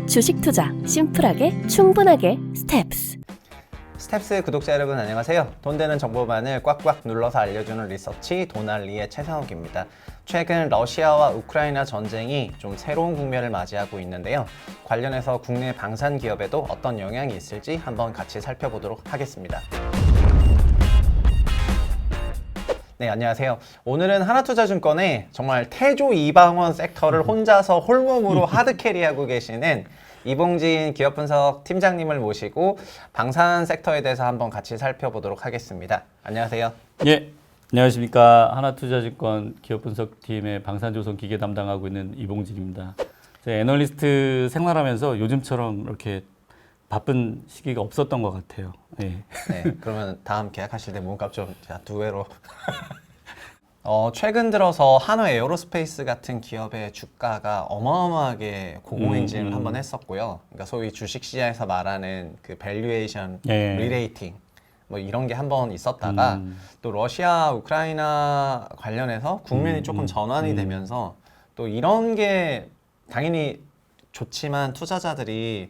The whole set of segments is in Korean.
주식 투자 심플하게 충분하게 스텝스. 스텝스 구독자 여러분 안녕하세요. 돈 되는 정보만을 꽉꽉 눌러서 알려주는 리서치 도날리의 최상욱입니다. 최근 러시아와 우크라이나 전쟁이 좀 새로운 국면을 맞이하고 있는데요. 관련해서 국내 방산 기업에도 어떤 영향이 있을지 한번 같이 살펴보도록 하겠습니다. 네, 안녕하세요. 오늘은 하나투자증권의 정말 태조 이방원 섹터를 혼자서 홀몸으로 하드캐리하고 계시는 이봉진 기업분석 팀장님을 모시고 방산 섹터에 대해서 한번 같이 살펴보도록 하겠습니다. 안녕하세요. 예, 안녕하십니까. 하나투자증권 기업분석팀의 방산조선 기계 담당하고 있는 이봉진입니다. 제가 애널리스트 생활하면서 요즘처럼 이렇게 바쁜 시기가 없었던 것 같아요. 네. 네, 그러면 다음 계약하실 때 몸값 좀 두 배로. 최근 들어서 한화 에어로스페이스 같은 기업의 주가가 어마어마하게 고공행진을 한번 했었고요. 그러니까 소위 주식시장에서 말하는 그 밸류에이션, 예. 리레이팅 뭐 이런 게 한번 있었다가 또 러시아, 우크라이나 관련해서 국면이 조금 전환이 되면서 또 이런 게 당연히 좋지만 투자자들이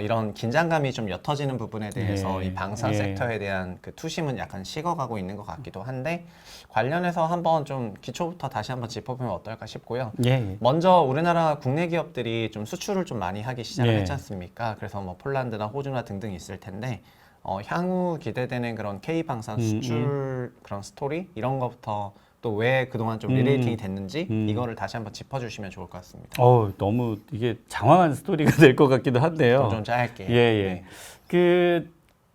이런 긴장감이 좀 옅어지는 부분에 대해서 예, 이 방산 예. 섹터에 대한 그 투심은 약간 식어가고 있는 것 같기도 한데 관련해서 한번 좀 기초부터 다시 한번 짚어보면 어떨까 싶고요. 예. 먼저 우리나라 국내 기업들이 좀 수출을 좀 많이 하기 시작을 예. 했지 않습니까? 그래서 뭐 폴란드나 호주나 등등 있을 텐데 향후 기대되는 그런 K 방산 수출 그런 스토리 이런 것부터 또 왜 그동안 좀 리레이팅이 됐는지 이거를 다시 한번 짚어주시면 좋을 것 같습니다. 너무 이게 장황한 스토리가 될 것 같기도 한데요. 좀 짧게. 예. 네.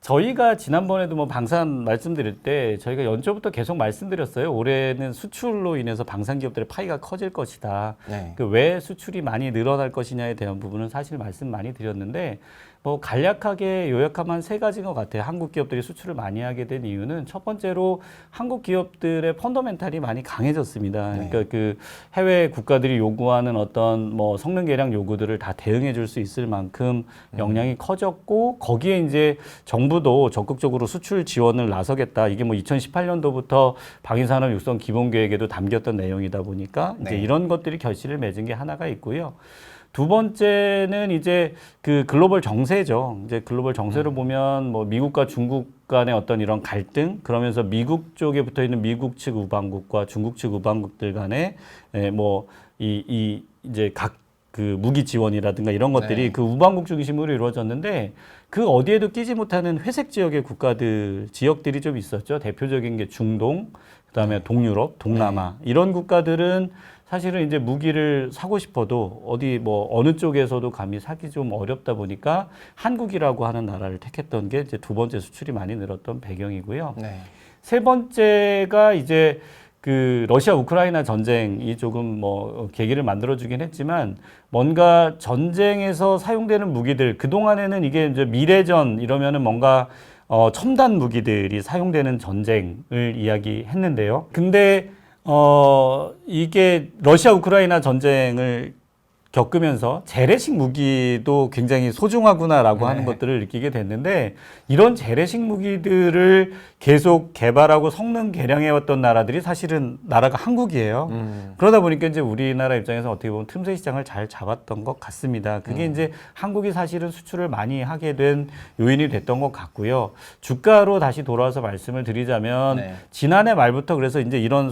저희가 지난번에도 뭐 방산 말씀드릴 때 저희가 연초부터 계속 말씀드렸어요. 올해는 수출로 인해서 방산 기업들의 파이가 커질 것이다. 네. 그 왜 수출이 많이 늘어날 것이냐에 대한 부분은 사실 말씀 많이 드렸는데 뭐 간략하게 요약하면 세 가지인 것 같아요. 한국 기업들이 수출을 많이 하게 된 이유는 첫 번째로 한국 기업들의 펀더멘탈이 많이 강해졌습니다. 네. 그러니까 그 해외 국가들이 요구하는 어떤 뭐 성능 개량 요구들을 다 대응해 줄 수 있을 만큼 역량이 커졌고 거기에 이제 정부도 적극적으로 수출 지원을 나서겠다. 이게 뭐 2018년도부터 방위산업 육성 기본계획에도 담겼던 내용이다 보니까 이제 네. 이런 것들이 결실을 맺은 게 하나가 있고요. 두 번째는 이제 그 글로벌 정세죠. 이제 글로벌 정세로 보면 뭐 미국과 중국 간의 어떤 이런 갈등, 그러면서 미국 쪽에 붙어 있는 미국 측 우방국과 중국 측 우방국들 간에 이제 각 그 무기 지원이라든가 이런 것들이 네. 그 우방국 중심으로 이루어졌는데 그 어디에도 끼지 못하는 회색 지역의 지역들이 좀 있었죠. 대표적인 게 중동, 그다음에 동유럽, 동남아 이런 국가들은 사실은 이제 무기를 사고 싶어도 어디 뭐 어느 쪽에서도 감히 사기 좀 어렵다 보니까 한국이라고 하는 나라를 택했던 게 이제 두 번째 수출이 많이 늘었던 배경이고요. 네. 세 번째가 이제 그 러시아 우크라이나 전쟁이 조금 뭐 계기를 만들어주긴 했지만 뭔가 전쟁에서 사용되는 무기들 그동안에는 이게 이제 미래전 이러면은 뭔가 첨단 무기들이 사용되는 전쟁을 이야기했는데요. 근데 이게 러시아 우크라이나 전쟁을 겪으면서 재래식 무기도 굉장히 소중하구나라고 하는 것들을 느끼게 됐는데 이런 재래식 무기들을 계속 개발하고 성능 개량해왔던 나라들이 사실은 나라가 한국이에요. 그러다 보니까 이제 우리나라 입장에서 어떻게 보면 틈새 시장을 잘 잡았던 것 같습니다. 그게 이제 한국이 사실은 수출을 많이 하게 된 요인이 됐던 것 같고요. 주가로 다시 돌아와서 말씀을 드리자면 네. 지난해 말부터 그래서 이제 이런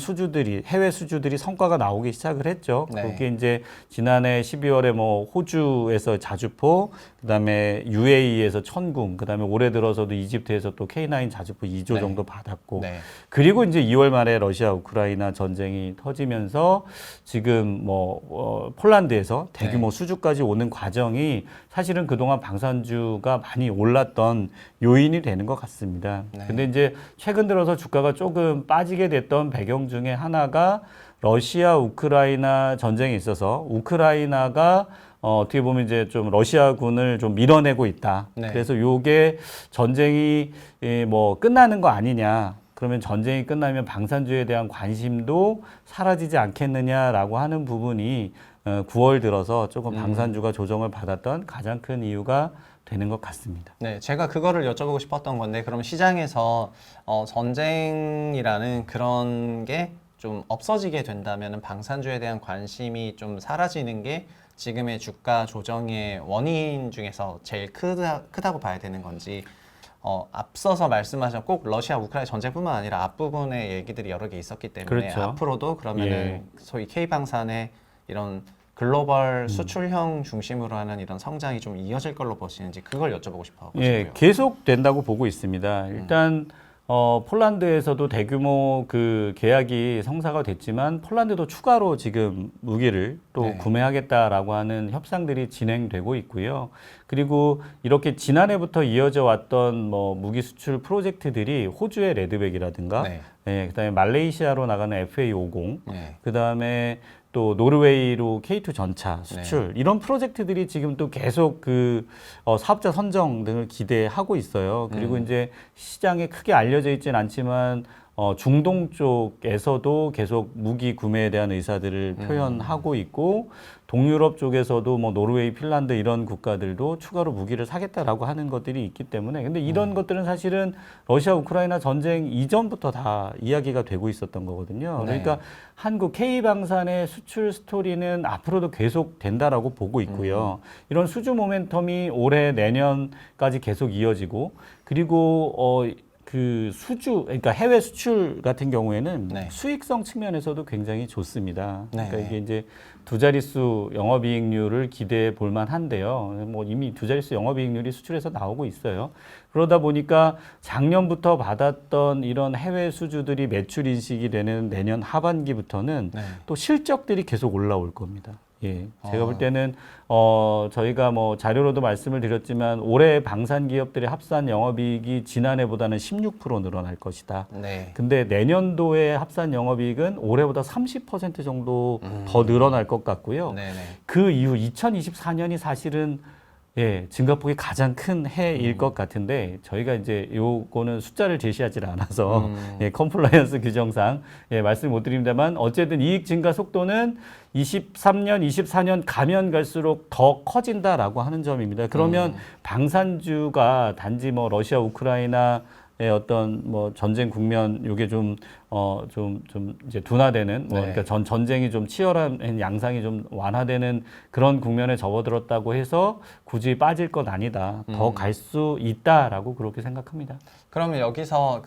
해외 수주들이 성과가 나오기 시작을 했죠. 네. 그게 이제 지난해 12월에 뭐 호주에서 자주포, 그다음에 UAE에서 천궁, 그다음에 올해 들어서도 이집트에서 또 K9 자주포 2조 네. 정도 받았고, 네. 그리고 이제 2월 말에 러시아 우크라이나 전쟁이 터지면서 지금 폴란드에서 대규모 수주까지 오는 과정이 사실은 그동안 방산주가 많이 올랐던 요인이 되는 것 같습니다. 네. 근데 이제 최근 들어서 주가가 조금 빠지게 됐던 배경 중에 하나가 러시아 우크라이나 전쟁에 있어서 우크라이나가 어떻게 보면 이제 좀 러시아군을 좀 밀어내고 있다. 네. 그래서 요게 전쟁이 뭐 끝나는 거 아니냐. 그러면 전쟁이 끝나면 방산주에 대한 관심도 사라지지 않겠느냐라고 하는 부분이 9월 들어서 조금 방산주가 조정을 받았던 가장 큰 이유가 되는 것 같습니다. 네, 제가 그거를 여쭤보고 싶었던 건데 그럼 시장에서 전쟁이라는 그런 게 좀 없어지게 된다면 방산주에 대한 관심이 좀 사라지는 게 지금의 주가 조정의 원인 중에서 제일 크다고 봐야 되는 건지 앞서서 말씀하신 꼭 러시아 우크라이나 전쟁뿐만 아니라 앞부분의 얘기들이 여러 개 있었기 때문에 그렇죠. 앞으로도 그러면은 소위 K방산의 이런 글로벌 수출형 중심으로 하는 이런 성장이 좀 이어질 걸로 보시는지 그걸 여쭤보고 싶어요. 예, 계속 된다고 보고 있습니다. 일단 폴란드에서도 대규모 그 계약이 성사가 됐지만 폴란드도 추가로 지금 무기를 또 네. 구매하겠다라고 하는 협상들이 진행되고 있고요. 그리고 이렇게 지난해부터 이어져 왔던 뭐 무기 수출 프로젝트들이 호주의 레드백이라든가, 네. 예, 그다음에 말레이시아로 나가는 FA50, 네. 그다음에 또 노르웨이로 K2 전차 수출 이런 프로젝트들이 지금 또 계속 그 사업자 선정 등을 기대하고 있어요. 그리고 이제 시장에 크게 알려져 있지는 않지만 중동 쪽에서도 계속 무기 구매에 대한 의사들을 표현하고 있고 동유럽 쪽에서도 뭐 노르웨이, 핀란드 이런 국가들도 추가로 무기를 사겠다라고 하는 것들이 있기 때문에 근데 이런 것들은 사실은 러시아 우크라이나 전쟁 이전부터 다 이야기가 되고 있었던 거거든요. 네. 그러니까 한국 K방산의 수출 스토리는 앞으로도 계속 된다라고 보고 있고요. 이런 수주 모멘텀이 올해 내년까지 계속 이어지고 그리고 그 수주, 그러니까 해외 수출 같은 경우에는 네. 수익성 측면에서도 굉장히 좋습니다. 네. 그러니까 이게 이제 두 자릿수 영업이익률을 기대해 볼 만한데요. 뭐 이미 두 자릿수 영업이익률이 수출에서 나오고 있어요. 그러다 보니까 작년부터 받았던 이런 해외 수주들이 매출 인식이 되는 내년 하반기부터는 네. 또 실적들이 계속 올라올 겁니다. 예, 제가 볼 때는 저희가 뭐 자료로도 말씀을 드렸지만 올해 방산 기업들의 합산 영업이익이 지난해보다는 16% 늘어날 것이다. 네. 근데 내년도의 합산 영업이익은 올해보다 30% 정도 더 늘어날 것 같고요. 네네. 그 이후 2024년이 사실은 예, 증가폭이 가장 큰 해일 것 같은데 저희가 이제 요거는 숫자를 제시하지 않아서 예, 컴플라이언스 규정상 예, 말씀 못 드립니다만 어쨌든 이익 증가 속도는 23년, 24년 가면 갈수록 더 커진다라고 하는 점입니다. 그러면 방산주가 단지 뭐 러시아, 우크라이나의 어떤 뭐 전쟁 국면 요게 좀 이제 둔화되는 뭐 네. 그러니까 전쟁이 좀 치열한 양상이 좀 완화되는 그런 국면에 접어들었다고 해서 굳이 빠질 건 아니다. 더 갈 수 있다라고 그렇게 생각합니다. 그러면 여기서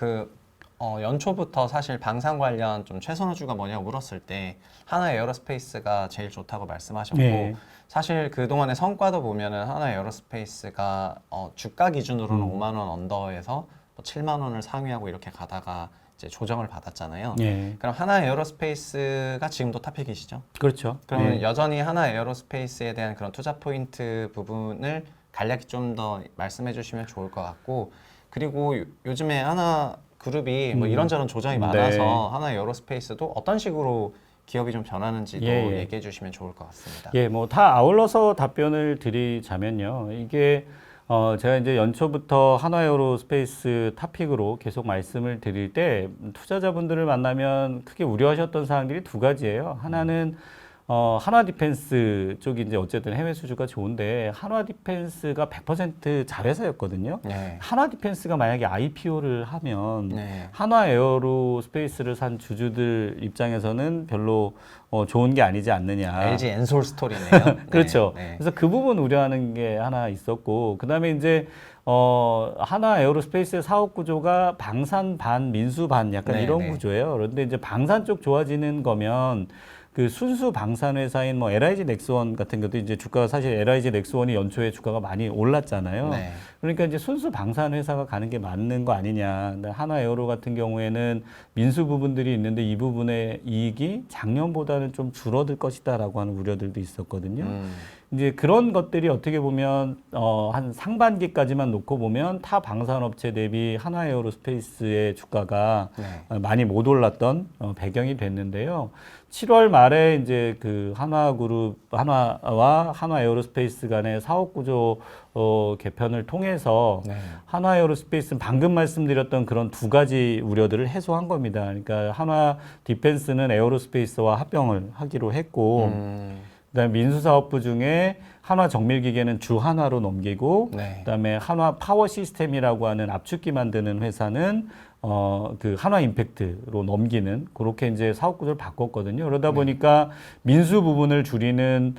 연초부터 사실 방산 관련 좀 최선호주가 뭐냐고 물었을 때 하나 에어로스페이스가 제일 좋다고 말씀하셨고 네. 사실 그동안의 성과도 보면은 하나 에어로스페이스가 주가 기준으로는 5만 원 언더에서 뭐 7만 원을 상회하고 이렇게 가다가 이제 조정을 받았잖아요. 예. 그럼 하나 에어로스페이스가 지금도 탑픽이시죠? 그렇죠. 그러면 예. 여전히 하나 에어로스페이스에 대한 그런 투자 포인트 부분을 간략히 좀 더 말씀해 주시면 좋을 것 같고 그리고 요즘에 하나 그룹이 뭐 이런저런 조정이 많아서 네. 하나 에어로스페이스도 어떤 식으로 기업이 좀 변하는지도 예. 얘기해 주시면 좋을 것 같습니다. 예, 뭐 다 아울러서 답변을 드리자면요. 이게 제가 이제 연초부터 한화에어로스페이스 탑픽으로 계속 말씀을 드릴 때 투자자분들을 만나면 크게 우려하셨던 사항들이 두 가지예요. 하나는 한화 디펜스 쪽이 이제 어쨌든 해외 수주가 좋은데 한화 디펜스가 100% 자회사였거든요. 네. 한화 디펜스가 만약에 IPO를 하면 네. 한화 에어로스페이스를 산 주주들 입장에서는 별로 좋은 게 아니지 않느냐. LG 엔솔 스토리네요. 그렇죠. 네. 그래서 그 부분 우려하는 게 하나 있었고, 그 다음에 이제, 하나 에어로스페이스의 사업 구조가 방산 반, 민수 반 약간 네, 이런 네. 구조예요. 그런데 이제 방산 쪽 좋아지는 거면 그 순수 방산 회사인 뭐 LIG 넥스원 같은 것도 이제 주가가 사실 LIG 넥스원이 연초에 주가가 많이 올랐잖아요. 네. 그러니까 이제 순수 방산 회사가 가는 게 맞는 거 아니냐. 근데 하나 에어로 같은 경우에는 민수 부분들이 있는데 이 부분의 이익이 작년보다는 좀 줄어들 것이다라고 하는 우려들도 있었거든요. 이제 그런 것들이 어떻게 보면 한 상반기까지만 놓고 보면 타 방산업체 대비 하나 에어로스페이스의 주가가 네. 많이 못 올랐던 배경이 됐는데요. 7월 말에 이제 그 한화와 한화 에어로스페이스 간의 사업 구조 개편을 통해서 네. 한화 에어로스페이스는 방금 말씀드렸던 그런 두 가지 우려들을 해소한 겁니다. 그러니까 한화 디펜스는 에어로스페이스와 합병을 하기로 했고 그다음에 민수사업부 중에 한화 정밀기계는 주한화로 넘기고 네. 그다음에 한화 파워 시스템이라고 하는 압축기 만드는 회사는 그 한화 임팩트로 넘기는 그렇게 이제 사업 구조를 바꿨거든요. 그러다 보니까 민수 부분을 줄이는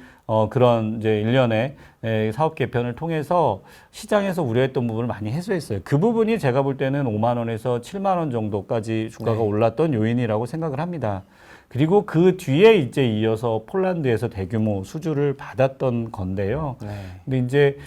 그런 이제 일련의 사업 개편을 통해서 시장에서 우려했던 부분을 많이 해소했어요. 그 부분이 제가 볼 때는 5만 원에서 7만 원 정도까지 주가가 올랐던 요인이라고 생각을 합니다. 그리고 그 뒤에 이제 이어서 폴란드에서 대규모 수주를 받았던 건데요. 근데 이제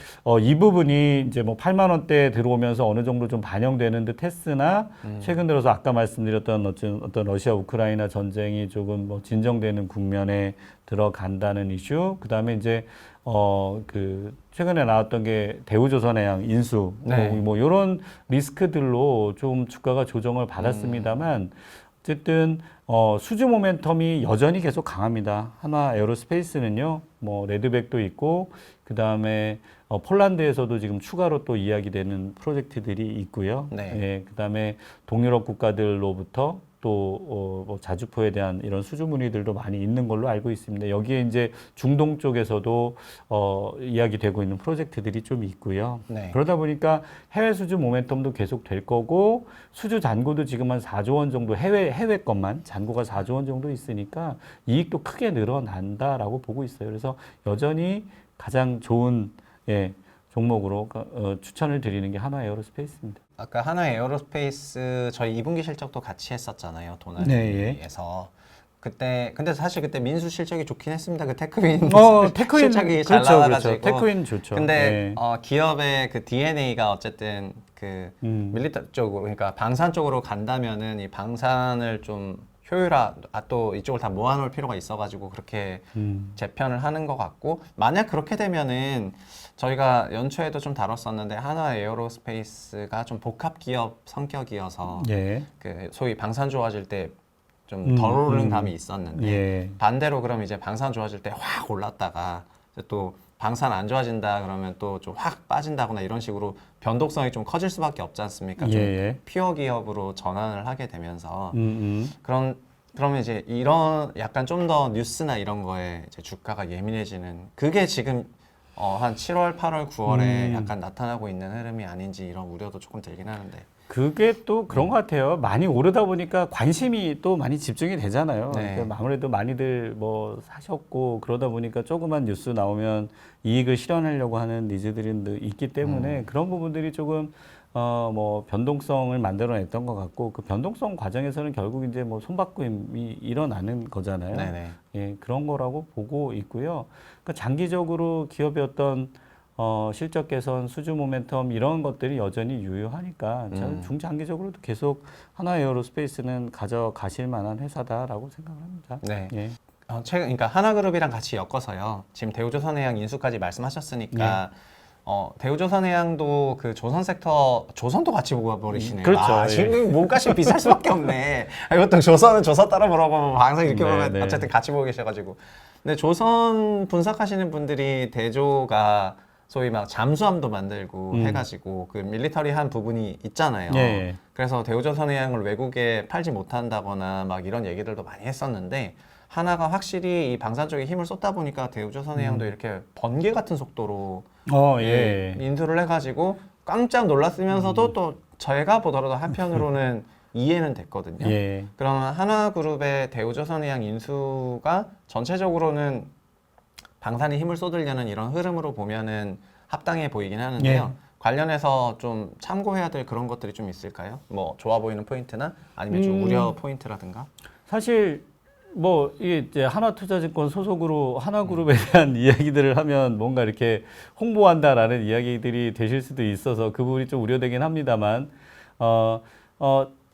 이 부분이 이제 뭐 8만 원대 들어오면서 어느 정도 좀 반영되는 듯 했으나 최근 들어서 아까 말씀드렸던 어떤 러시아 우크라이나 전쟁이 조금 뭐 진정되는 국면에 들어간다는 이슈. 그다음에 이제 그 최근에 나왔던 게 대우조선해양 인수 뭐 이런 리스크들로 좀 주가가 조정을 받았습니다만 어쨌든 수주 모멘텀이 여전히 계속 강합니다. 한화 에어로스페이스는요, 뭐 레드백도 있고 그 다음에 폴란드에서도 지금 추가로 또 이야기되는 프로젝트들이 있고요. 예, 그 다음에 동유럽 국가들로부터 또 뭐 자주포에 대한 이런 수주 문의들도 많이 있는 걸로 알고 있습니다. 여기에 이제 중동 쪽에서도 이야기되고 있는 프로젝트들이 좀 있고요. 그러다 보니까 해외 수주 모멘텀도 계속 될 거고 수주 잔고도 지금 한 4조 원 정도 해외 것만 잔고가 4조 원 정도 있으니까 이익도 크게 늘어난다라고 보고 있어요. 그래서 여전히 가장 좋은 종목으로 추천을 드리는 게 한화 에어로스페이스입니다. 아까 한화 에어로스페이스 저희 2분기 실적도 같이 했었잖아요. 도나리에서. 그때 근데 사실 그때 민수 실적이 좋긴 했습니다. 그 테크윈 실적이 잘 나와가지고. 테크윈 좋죠. 근데 기업의 그 DNA가 어쨌든 그 밀리터 쪽으로 그러니까 방산 쪽으로 간다면은 이 방산을 좀 효율화, 또 이쪽을 다 모아놓을 필요가 있어가지고 그렇게 재편을 하는 것 같고 만약 그렇게 되면은 저희가 연초에도 좀 다뤘었는데 한화 에어로스페이스가 좀 복합 기업 성격이어서 그 소위 방산 좋아질 때 좀 덜 오르는 감이 있었는데 반대로 그럼 이제 방산 좋아질 때 확 올랐다가 또 방산 안 좋아진다 그러면 또 좀 확 빠진다거나 이런 식으로 변동성이 좀 커질 수밖에 없지 않습니까? 좀 퓨어 기업으로 전환을 하게 되면서 그러면 이제 이런 약간 좀 더 뉴스나 이런 거에 이제 주가가 예민해지는 그게 지금 한 7월, 8월, 9월에 약간 나타나고 있는 흐름이 아닌지 이런 우려도 조금 들긴 하는데. 그게 또 그런 것 같아요. 많이 오르다 보니까 관심이 또 많이 집중이 되잖아요. 그러니까 아무래도 많이들 뭐 사셨고 그러다 보니까 조그만 뉴스 나오면 이익을 실현하려고 하는 니즈들이 있기 때문에 그런 부분들이 조금 뭐 변동성을 만들어냈던 것 같고 그 변동성 과정에서는 결국 이제 뭐 손바꿈이 일어나는 거잖아요. 예, 그런 거라고 보고 있고요. 그러니까 장기적으로 기업의 어떤 실적 개선, 수주 모멘텀 이런 것들이 여전히 유효하니까 저는 중장기적으로도 계속 한화 에어로스페이스는 가져가실 만한 회사다라고 생각을 합니다. 최근 그러니까 하나그룹이랑 같이 엮어서요. 지금 대우조선해양 인수까지 말씀하셨으니까 대우조선해양도 그 조선 섹터 조선도 같이 뽑아버리시네요. 그렇죠. 지금 몸값이 비쌀 수밖에 없네. 이것도 조선은 조선 따라 보라고 항상 이렇게 보면 어쨌든 같이 보고 계셔가지고. 근데 조선 분석하시는 분들이 대조가 소위 막 잠수함도 만들고 해가지고 그 밀리터리한 부분이 있잖아요. 그래서 대우조선해양을 외국에 팔지 못한다거나 막 이런 얘기들도 많이 했었는데 하나가 확실히 이 방산 쪽에 힘을 쏟다 보니까 대우조선해양도 이렇게 번개 같은 속도로 인수를 해가지고 깜짝 놀랐으면서도 또 저희가 보더라도 한편으로는 이해는 됐거든요. 그러면 하나그룹의 대우조선해양 인수가 전체적으로는 방산에 힘을 쏟으려는 이런 흐름으로 보면은 합당해 보이긴 하는데요. 관련해서 좀 참고해야 될 그런 것들이 좀 있을까요? 뭐 좋아 보이는 포인트나 아니면 좀 우려 포인트라든가? 사실 뭐 이게 이제 하나투자증권 소속으로 하나그룹에 대한 이야기들을 하면 뭔가 이렇게 홍보한다라는 이야기들이 되실 수도 있어서 그 부분이 좀 우려되긴 합니다만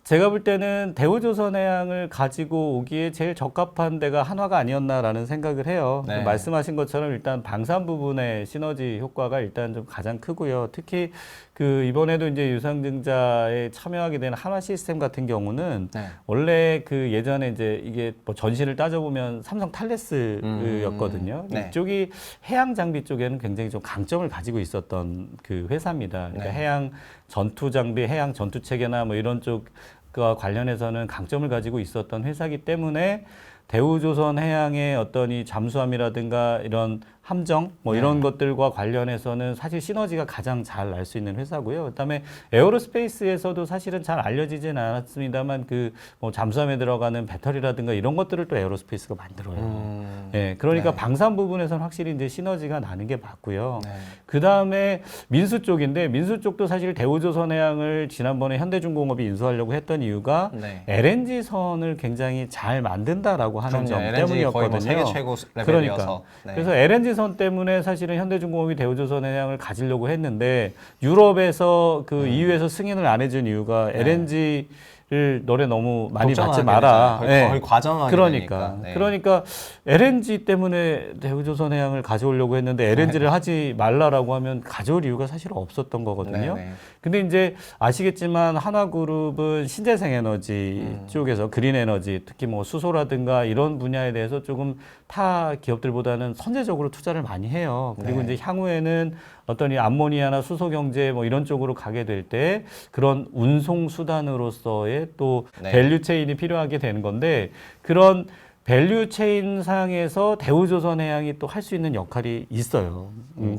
제가 볼 때는 대우조선해양을 가지고 오기에 제일 적합한 데가 한화가 아니었나라는 생각을 해요. 말씀하신 것처럼 일단 방산 부분의 시너지 효과가 일단 좀 가장 크고요. 특히 그 이번에도 이제 유상증자에 참여하게 된 한화 시스템 같은 경우는 원래 그 예전에 이제 이게 뭐 전신을 따져보면 삼성 탈레스였거든요. 이쪽이 해양 장비 쪽에는 굉장히 좀 강점을 가지고 있었던 그 회사입니다. 그러니까 해양 전투 장비, 해양 전투 체계나 뭐 이런 쪽과 관련해서는 강점을 가지고 있었던 회사이기 때문에 대우조선해양의 어떤 이 잠수함이라든가 이런 함정 뭐 이런 네. 것들과 관련해서는 사실 시너지가 가장 잘 날 수 있는 회사고요. 그다음에 에어로스페이스에서도 사실은 잘 알려지진 않았습니다만 그 뭐 잠수함에 들어가는 배터리라든가 이런 것들을 또 에어로스페이스가 만들어요. 예, 그러니까 네. 방산 부분에서는 확실히 이제 시너지가 나는 게 맞고요. 네. 그 다음에 민수 쪽인데 민수 쪽도 사실 대우조선해양을 지난번에 현대중공업이 인수하려고 했던 이유가 네. LNG 선을 굉장히 잘 만든다라고 하는 그럼요. 점 LNG 거의 뭐 때문이었거든요. 세계 최고 레벨이어서. 그러니까. 네. 그래서 LNG 선 때문에 사실은 현대중공업이 대우조선해양을 가지려고 했는데 유럽에서 그 EU에서 승인을 안 해준 이유가 네. LNG를 너네 너무 많이 받지 걱정하게 마라. 되잖아요. 예. 거의 과정하게 그러니까. 되니까. 네. 그러니까 LNG 때문에 대우조선해양을 가져오려고 했는데 LNG를 하지 말라라고 하면 가져올 이유가 사실 없었던 거거든요. 네, 네. 근데 이제 아시겠지만 하나그룹은 신재생 에너지 쪽에서 그린 에너지 특히 뭐 수소라든가 이런 분야에 대해서 조금 타 기업들보다는 선제적으로 투자를 많이 해요. 그리고 네. 이제 향후에는 어떤 이 암모니아나 수소 경제 뭐 이런 쪽으로 가게 될 때 그런 운송 수단으로서의 또 네. 밸류 체인이 필요하게 되는 건데 그런 밸류 체인 상에서 대우조선해양이 또 할 수 있는 역할이 있어요.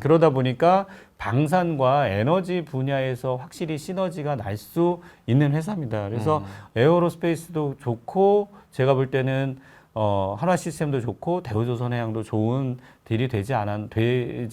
그러다 보니까 방산과 에너지 분야에서 확실히 시너지가 날 수 있는 회사입니다. 그래서 에어로스페이스도 좋고 제가 볼 때는 한화시스템도 좋고 대우조선해양도 좋은 딜이 되지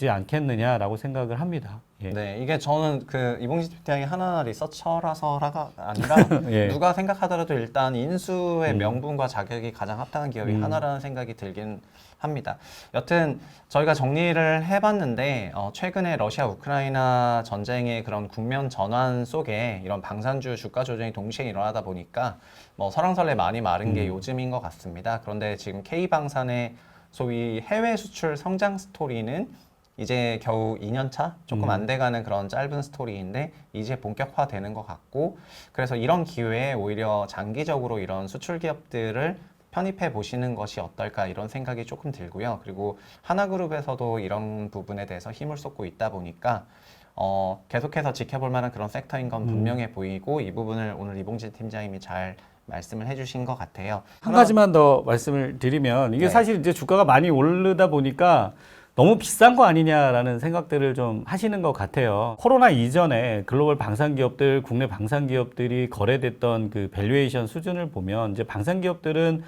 않겠느냐라고 생각을 합니다. 예. 네, 이게 저는 그 이봉진 팀장이 하나 리서처라서가 아니라 예. 누가 생각하더라도 일단 인수의 명분과 자격이 가장 합당한 기업이 하나라는 생각이 들긴 합니다. 여튼 저희가 정리를 해봤는데 최근에 러시아 우크라이나 전쟁의 그런 국면 전환 속에 이런 방산주 주가 조정이 동시에 일어나다 보니까 뭐 설왕설래 많이 마른 게 요즘인 것 같습니다. 그런데 지금 K방산의 소위 해외 수출 성장 스토리는 이제 겨우 2년 차? 조금 안 돼가는 그런 짧은 스토리인데 이제 본격화되는 것 같고 그래서 이런 기회에 오히려 장기적으로 이런 수출 기업들을 편입해 보시는 것이 어떨까 이런 생각이 조금 들고요. 그리고 하나그룹에서도 이런 부분에 대해서 힘을 쏟고 있다 보니까 계속해서 지켜볼 만한 그런 섹터인 건 분명해 보이고 이 부분을 오늘 이봉진 팀장님이 잘 말씀을 해주신 것 같아요. 한 가지만 더 말씀을 드리면 이게 네. 사실 이제 주가가 많이 오르다 보니까 너무 비싼 거 아니냐라는 생각들을 좀 하시는 것 같아요. 코로나 이전에 글로벌 방산 기업들, 국내 방산 기업들이 거래됐던 그 밸류에이션 수준을 보면 이제 방산 기업들은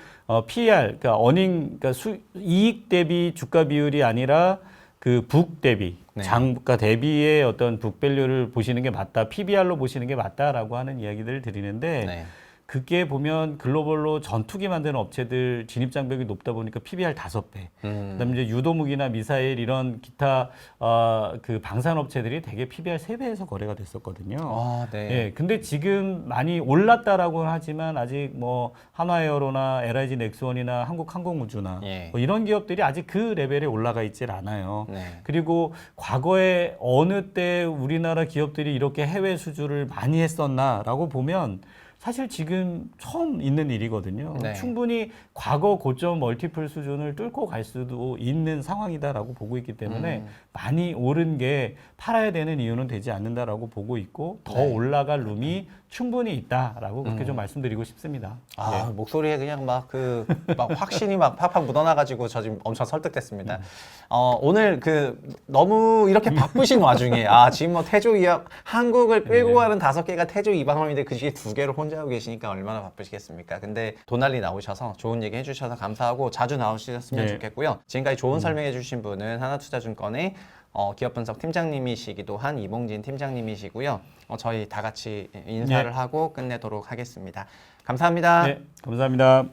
PER, 그러니까 그러니까 이익 대비 주가 비율이 아니라 그 북 대비, 네. 장가 대비의 어떤 북밸류를 보시는 게 맞다, PBR로 보시는 게 맞다라고 하는 이야기들을 드리는데 네. 그게 보면 글로벌로 전투기 만드는 업체들 진입 장벽이 높다 보니까 PBR 5배. 그다음에 이제 유도무기나 미사일 이런 기타 그 방산 업체들이 되게 PBR 3배에서 거래가 됐었거든요. 아, 네. 예. 근데 지금 많이 올랐다라고는 하지만 아직 뭐 한화에어로나 LIG 넥스원이나 한국항공우주나 예. 뭐 이런 기업들이 아직 그 레벨에 올라가 있질 않아요. 네. 그리고 과거에 어느 때 우리나라 기업들이 이렇게 해외 수주를 많이 했었나라고 보면 사실 지금 처음 있는 일이거든요. 네. 충분히 과거 고점 멀티플 수준을 뚫고 갈 수도 있는 상황이다라고 보고 있기 때문에 많이 오른 게 팔아야 되는 이유는 되지 않는다라고 보고 있고 더 네. 올라갈 룸이 충분히 있다라고 그렇게 좀 말씀드리고 싶습니다. 아, 목소리에 그냥 막 확신이 막 팍팍 묻어나가지고 저 지금 엄청 설득됐습니다. 오늘 너무 이렇게 바쁘신 와중에 지금 뭐 태조 이방 한국을 끌고 가는 5개가 태조 이방함인데 그 중에 2개를 혼자 하고 계시니까 얼마나 바쁘시겠습니까? 근데 도날리 나오셔서 좋은 얘기 해주셔서 감사하고 자주 나오셨으면 네. 좋겠고요. 지금까지 좋은 설명해주신 분은 하나투자증권의 기업 분석 팀장님이시기도 한 이봉진 팀장님이시고요. 저희 다 같이 인사를 네. 하고 끝내도록 하겠습니다. 감사합니다. 네, 감사합니다.